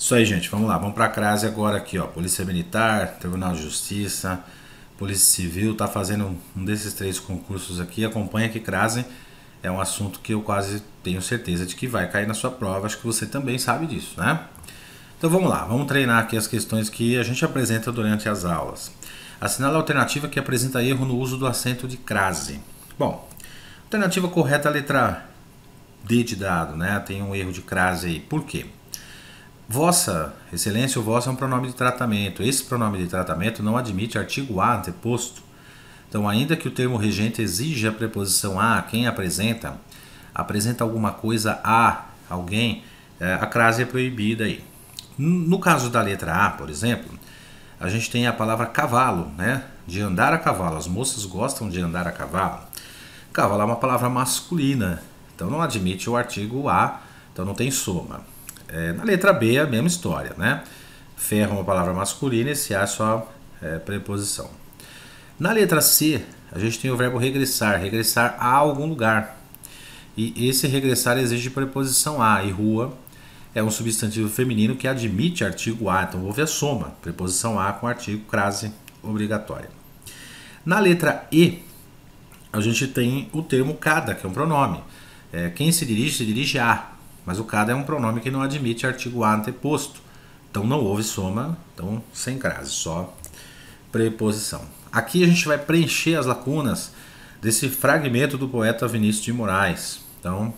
Isso aí, gente. Vamos lá. Vamos para a crase agora aqui, ó. Polícia Militar, Tribunal de Justiça, Polícia Civil. Tá fazendo um desses três concursos aqui. Acompanha que crase é um assunto que eu quase tenho certeza de que vai cair na sua prova. Acho que você também sabe disso, né? Então vamos lá. Vamos treinar aqui as questões que a gente apresenta durante as aulas. Assinala a alternativa que apresenta erro no uso do acento de crase. Bom, alternativa correta é a letra D de dado, né? Tem um erro de crase aí. Por quê? Vossa Excelência, o vossa é um pronome de tratamento. Esse pronome de tratamento não admite artigo a anteposto. Então, ainda que o termo regente exija a preposição a quem apresenta alguma coisa a alguém, a crase é proibida aí. No caso da letra A, por exemplo, a gente tem a palavra cavalo, né? De andar a cavalo. As moças gostam de andar a cavalo. Cavalo é uma palavra masculina, então não admite o artigo a, então não tem soma. Na letra B é a mesma história, né? Ferro é uma palavra masculina e esse a é só preposição. Na letra C, a gente tem o verbo regressar, regressar a algum lugar. E esse regressar exige preposição a, e rua é um substantivo feminino que admite artigo a, então houve a soma, preposição a com artigo, crase obrigatória. Na letra E, a gente tem o termo cada, que é um pronome. Quem se dirige a. Mas o cada é um pronome que não admite artigo a anteposto. Então não houve soma, então sem crase, só preposição. Aqui a gente vai preencher as lacunas desse fragmento do poeta Vinícius de Moraes. Então,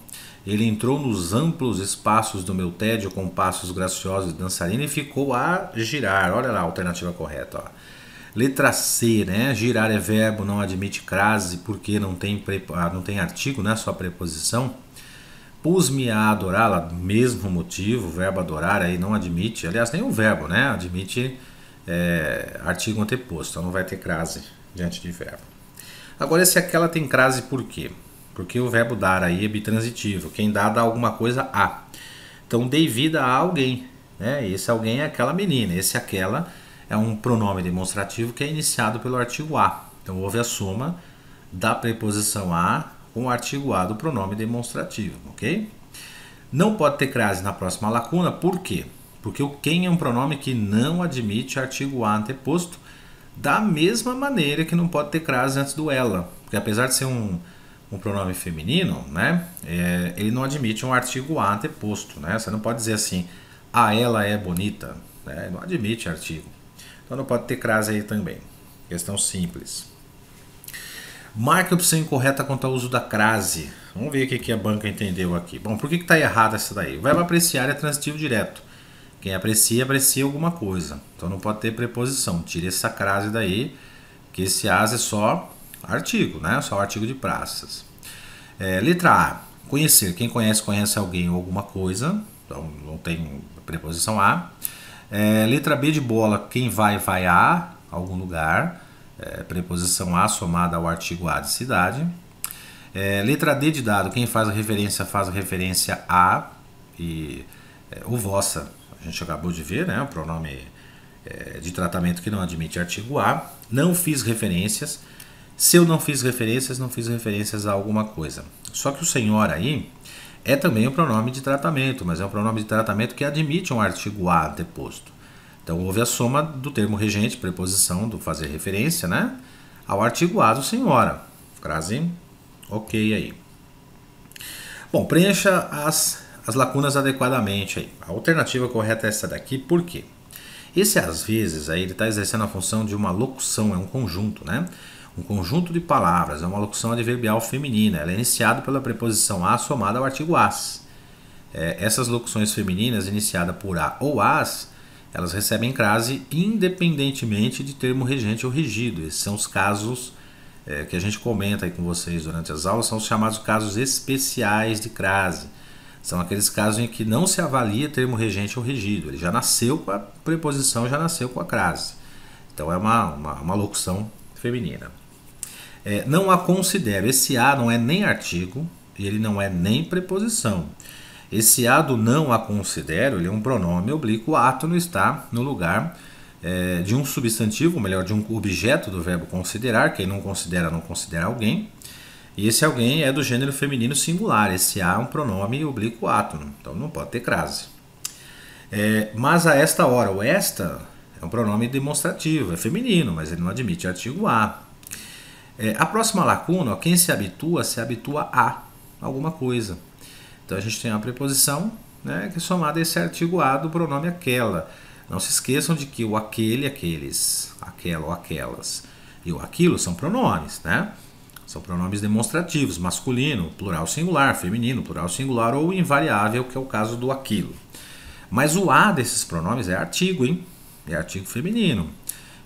ele entrou nos amplos espaços do meu tédio com passos graciosos de dançarina e ficou a girar. Olha lá a alternativa correta, ó. Letra C, né? Girar é verbo, não admite crase porque não tem artigo, né? Só preposição. Pus-me a adorá-la, mesmo motivo, o verbo adorar aí não admite, aliás, nem o verbo, né? Admite artigo anteposto, então não vai ter crase diante de verbo. Agora, esse aquela tem crase por quê? Porque o verbo dar aí é bitransitivo, quem dá alguma coisa a. Então, dei vida a alguém, né? Esse alguém é aquela menina, esse aquela é um pronome demonstrativo que é iniciado pelo artigo a. Então, houve a soma da preposição a com o artigo a do pronome demonstrativo, ok? Não pode ter crase na próxima lacuna, por quê? Porque o quem é um pronome que não admite artigo a anteposto, da mesma maneira que não pode ter crase antes do ela, porque apesar de ser um pronome feminino, né, ele não admite um artigo a anteposto, né? Você não pode dizer assim, a ela é bonita, né? Não admite artigo. Então não pode ter crase aí também. Questão simples. Marque a opção incorreta quanto ao uso da crase. Vamos ver o que a banca entendeu aqui. Bom, por que está errada essa daí? O verbo apreciar é transitivo direto. Quem aprecia alguma coisa. Então não pode ter preposição. Tire essa crase daí, que esse as é só artigo, né? Só artigo de praças. Letra A. Conhecer. Quem conhece alguém ou alguma coisa. Então não tem preposição a. Letra B de bola. Quem vai a algum lugar. Preposição a somada ao artigo a de cidade. Letra D de dado, quem faz a referência a, e o vossa, a gente acabou de ver, né? O pronome de tratamento que não admite artigo a. Não fiz referências. Se eu não fiz referências a alguma coisa. Só que o senhor aí é também um pronome de tratamento, mas é um pronome de tratamento que admite um artigo a anteposto. Então houve a soma do termo regente, preposição do fazer referência, né, ao artigo a do senhora. Frase ok aí. Bom, preencha as lacunas adequadamente aí. A alternativa correta é essa daqui, por quê? Esse às vezes aí ele está exercendo a função de uma locução, é um conjunto, né? Um conjunto de palavras, é uma locução adverbial feminina. Ela é iniciada pela preposição a somada ao artigo as. Essas locuções femininas iniciadas por a ou as, elas recebem crase independentemente de termo regente ou regido. Esses são os casos que a gente comenta aí com vocês durante as aulas, são os chamados casos especiais de crase. São aqueles casos em que não se avalia termo regente ou regido. Ele já nasceu com a preposição, já nasceu com a crase. Então é uma locução feminina. Não a considero. Esse a não é nem artigo e ele não é nem preposição. Esse a do não a considero, ele é um pronome oblíquo átono, está no lugar de um substantivo, ou melhor, de um objeto do verbo considerar. Quem não considera alguém. E esse alguém é do gênero feminino singular. Esse a é um pronome oblíquo átono, então não pode ter crase. Mas a esta hora, o esta é um pronome demonstrativo, é feminino, mas ele não admite artigo a. A próxima lacuna, ó, quem se habitua a alguma coisa. Então a gente tem uma preposição, né, que é somada a esse artigo a do pronome aquela. Não se esqueçam de que o aquele, aqueles, aquela ou aquelas e o aquilo são pronomes, né? São pronomes demonstrativos, masculino, plural singular, feminino, plural singular ou invariável, que é o caso do aquilo. Mas o a desses pronomes é artigo, hein? É artigo feminino.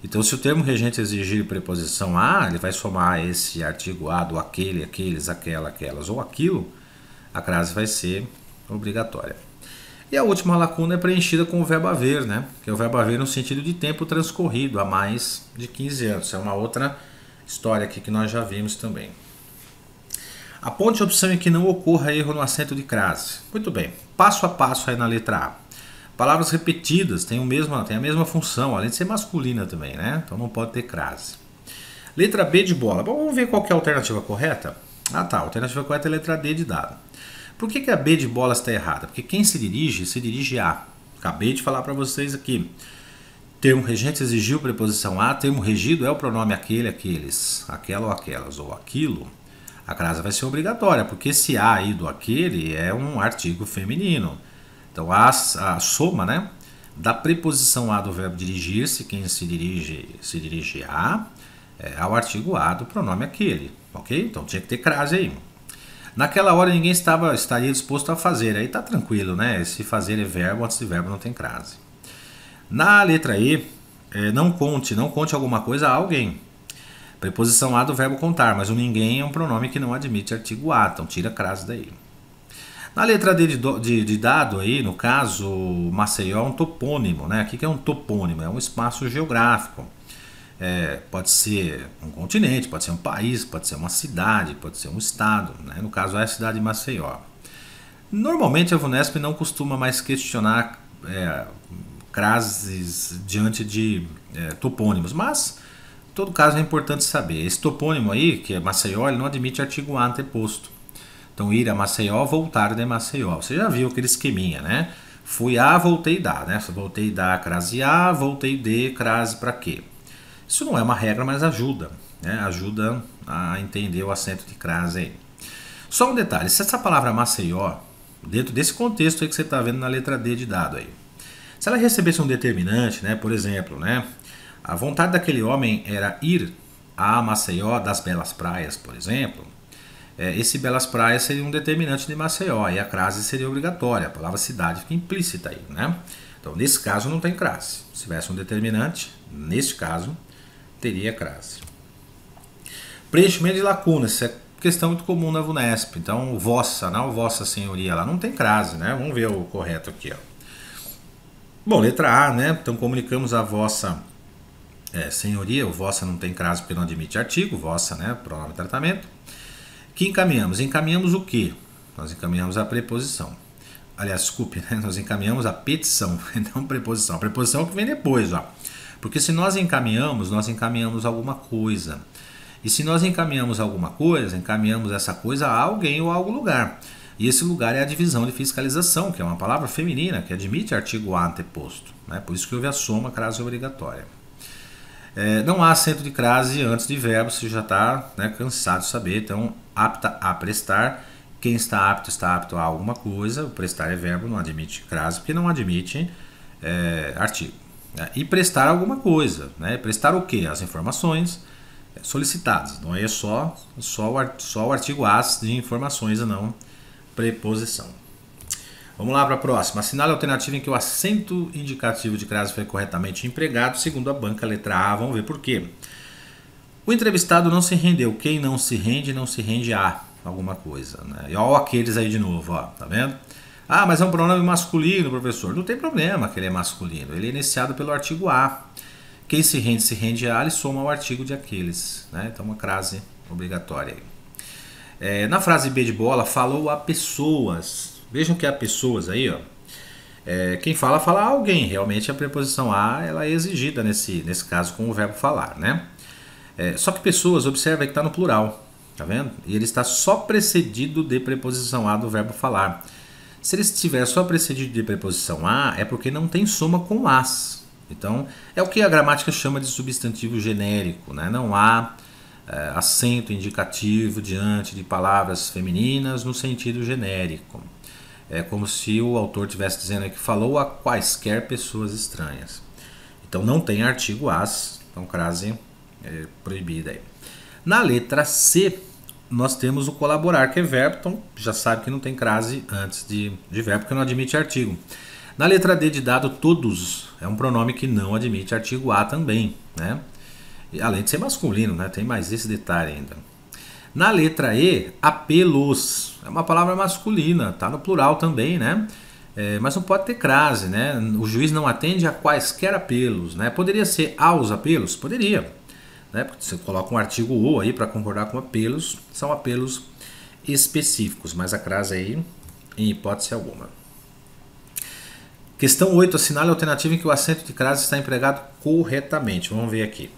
Então, se o termo regente exigir preposição a, ele vai somar esse artigo a do aquele, aqueles, aquela, aquelas ou aquilo, a crase vai ser obrigatória. E a última lacuna é preenchida com o verbo haver, né? Que é o verbo haver no sentido de tempo transcorrido, há mais de 15 anos. É uma outra história aqui que nós já vimos também. Aponte a opção em que não ocorra erro no acento de crase. Muito bem, passo a passo aí na letra A. Palavras repetidas têm a mesma função, além de ser masculina também, né? Então não pode ter crase. Letra B de bola. Bom, vamos ver qual que é a alternativa correta? Ah tá, a alternativa correta é a letra D de dado. Por que a B de bola está errada? Porque quem se dirige a. Acabei de falar para vocês aqui. Termo regente exigiu preposição a, termo regido é o pronome aquele, aqueles, aquela ou aquelas, ou aquilo. A crase vai ser obrigatória, porque esse a aí do aquele é um artigo feminino. Então a soma, né, da preposição a do verbo dirigir-se, quem se dirige a, ao artigo a do pronome aquele. Ok? Então tinha que ter crase aí. Naquela hora ninguém estaria disposto a fazer. Aí tá tranquilo, né? Se fazer é verbo, antes de verbo não tem crase. Na letra E, não conte alguma coisa a alguém. Preposição a do verbo contar, mas o ninguém é um pronome que não admite artigo a, então tira a crase daí. Na letra D de dado aí, no caso, Maceió é um topônimo, né? O que é um topônimo? É um espaço geográfico. Pode ser um continente, pode ser um país, pode ser uma cidade, pode ser um estado, né? No caso é a cidade de Maceió. Normalmente a VUNESP não costuma mais questionar crases diante de topônimos, mas em todo caso é importante saber. Esse topônimo aí, que é Maceió, ele não admite artigo a anteposto. Então ir a Maceió, voltar de Maceió. Você já viu aquele esqueminha, né? Fui a, voltei da, né? Voltei da, crase a, voltei de, crase para quê? Isso não é uma regra, mas ajuda, né? Ajuda a entender o acento de crase aí. Só um detalhe, se essa palavra Maceió, dentro desse contexto aí que você está vendo na letra D de dado aí, se ela recebesse um determinante, né? Por exemplo, né? A vontade daquele homem era ir a Maceió das Belas Praias, por exemplo. Esse Belas Praias seria um determinante de Maceió e a crase seria obrigatória. A palavra cidade fica implícita aí, né? Então, nesse caso, não tem crase. Se tivesse um determinante, neste caso, teria crase. Preenchimento de lacunas. Isso é questão muito comum na VUNESP. Então, vossa, não vossa senhoria lá, não tem crase, né? Vamos ver o correto aqui, ó. Bom, letra A, né? Então, comunicamos a vossa senhoria. O vossa não tem crase porque não admite artigo. Vossa, né? Pronome de tratamento. Que encaminhamos? Encaminhamos o quê? Nós encaminhamos a preposição. Aliás, desculpe, né? Nós encaminhamos a petição, não preposição. A preposição é o que vem depois, ó. Porque se nós encaminhamos alguma coisa. E se nós encaminhamos alguma coisa, encaminhamos essa coisa a alguém ou a algum lugar. E esse lugar é a divisão de fiscalização, que é uma palavra feminina, que admite artigo a anteposto, né? Por isso que houve a soma crase obrigatória. Não há acento de crase antes de verbo, você já está, né, cansado de saber. Então, apta a prestar. Quem está apto a alguma coisa. O prestar é verbo, não admite crase, porque não admite artigo. E prestar alguma coisa, né? Prestar o quê? As informações solicitadas. Não é só o artigo as de informações e não preposição. Vamos lá para a próxima. Assinale a alternativa em que o acento indicativo de crase foi corretamente empregado, segundo a banca, letra A. Vamos ver por quê. O entrevistado não se rendeu. Quem não se rende a alguma coisa, né? E ó, aqueles aí de novo, ó, tá vendo? Ah, mas é um pronome masculino, professor. Não tem problema que ele é masculino. Ele é iniciado pelo artigo a. Quem se rende a, ele soma ao artigo de aqueles, né? Então, uma crase obrigatória aí. Na frase B de bola, falou a pessoas. Vejam que há pessoas aí, ó. Quem fala a alguém. Realmente a preposição a ela é exigida nesse caso com o verbo falar, né? Só que pessoas, observa que está no plural, tá vendo? E ele está só precedido de preposição a do verbo falar. Se ele estiver só precedido de preposição a, é porque não tem soma com as. Então, é o que a gramática chama de substantivo genérico, né? Não há acento indicativo diante de palavras femininas no sentido genérico. É como se o autor estivesse dizendo que falou a quaisquer pessoas estranhas. Então não tem artigo as, então crase proibida aí. Na letra C, nós temos o colaborar, que é verbo, então já sabe que não tem crase antes de verbo, porque não admite artigo. Na letra D de dado, todos é um pronome que não admite artigo a também, né? E, além de ser masculino, né? Tem mais esse detalhe ainda. Na letra E, apelos, é uma palavra masculina, tá no plural também, né? Mas não pode ter crase, né? O juiz não atende a quaisquer apelos, né? Poderia ser aos apelos? Poderia, né? Porque você coloca um artigo o aí para concordar com apelos, são apelos específicos, mas a crase aí em hipótese alguma. Questão 8, assinale a alternativa em que o acento de crase está empregado corretamente. Vamos ver aqui.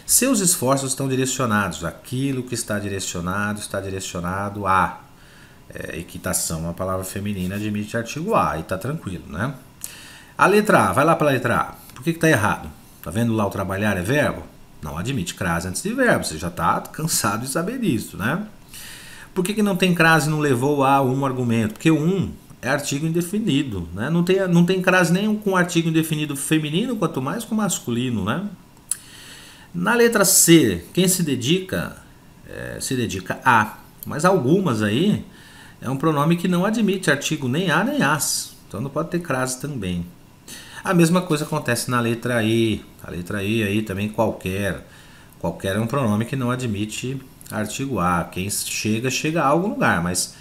Seus esforços estão direcionados, aquilo que está direcionado a. Equitação, uma palavra feminina, admite artigo a, e está tranquilo, né? A letra A, vai lá para a letra A. Por que está errado? Tá vendo lá o trabalhar é verbo? Não admite crase antes de verbo, você já está cansado de saber disso, né? Por que não tem crase e não levou a um argumento? Porque é artigo indefinido, né? Não tem crase nem com artigo indefinido feminino, quanto mais com masculino, né? Na letra C, quem se dedica a, mas algumas aí é um pronome que não admite artigo nem a nem as, então não pode ter crase também. A mesma coisa acontece na letra E, a letra E aí também qualquer é um pronome que não admite artigo a, quem chega a algum lugar, mas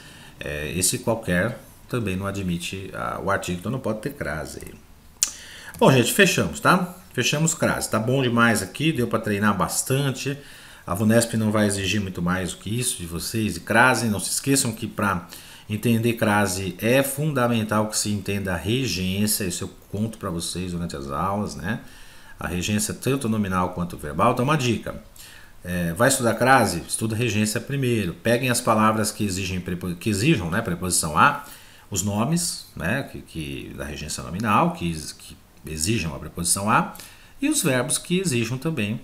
esse qualquer também não admite o artigo, então não pode ter crase aí. Bom, gente, fechamos, tá? Fechamos crase. Tá bom demais aqui, deu para treinar bastante. A VUNESP não vai exigir muito mais do que isso de vocês, de crase. Não se esqueçam que para entender crase é fundamental que se entenda a regência. Isso eu conto para vocês durante as aulas, né? A regência tanto nominal quanto verbal. Então, uma dica. Vai estudar crase? Estuda regência primeiro. Peguem as palavras que exijam, né, preposição a, os nomes, né, da regência nominal, que exijam a preposição a, e os verbos que exijam também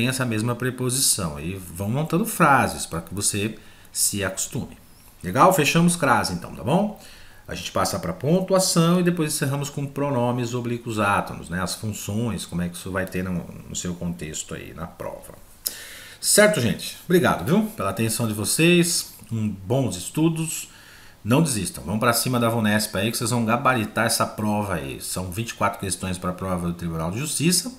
essa mesma preposição. E vão montando frases para que você se acostume. Legal? Fechamos crase então, tá bom? A gente passa para pontuação e depois encerramos com pronomes oblíquos átonos, né? As funções, como é que isso vai ter no seu contexto aí na prova. Certo, gente? Obrigado, viu? Pela atenção de vocês, bons estudos. Não desistam, vamos para cima da VUNESP aí que vocês vão gabaritar essa prova aí. São 24 questões para a prova do Tribunal de Justiça.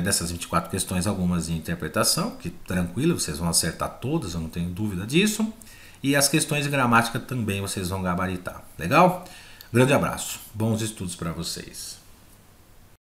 Dessas 24 questões, algumas de interpretação, que tranquilo, vocês vão acertar todas, eu não tenho dúvida disso. E as questões de gramática também vocês vão gabaritar. Legal? Grande abraço, bons estudos para vocês.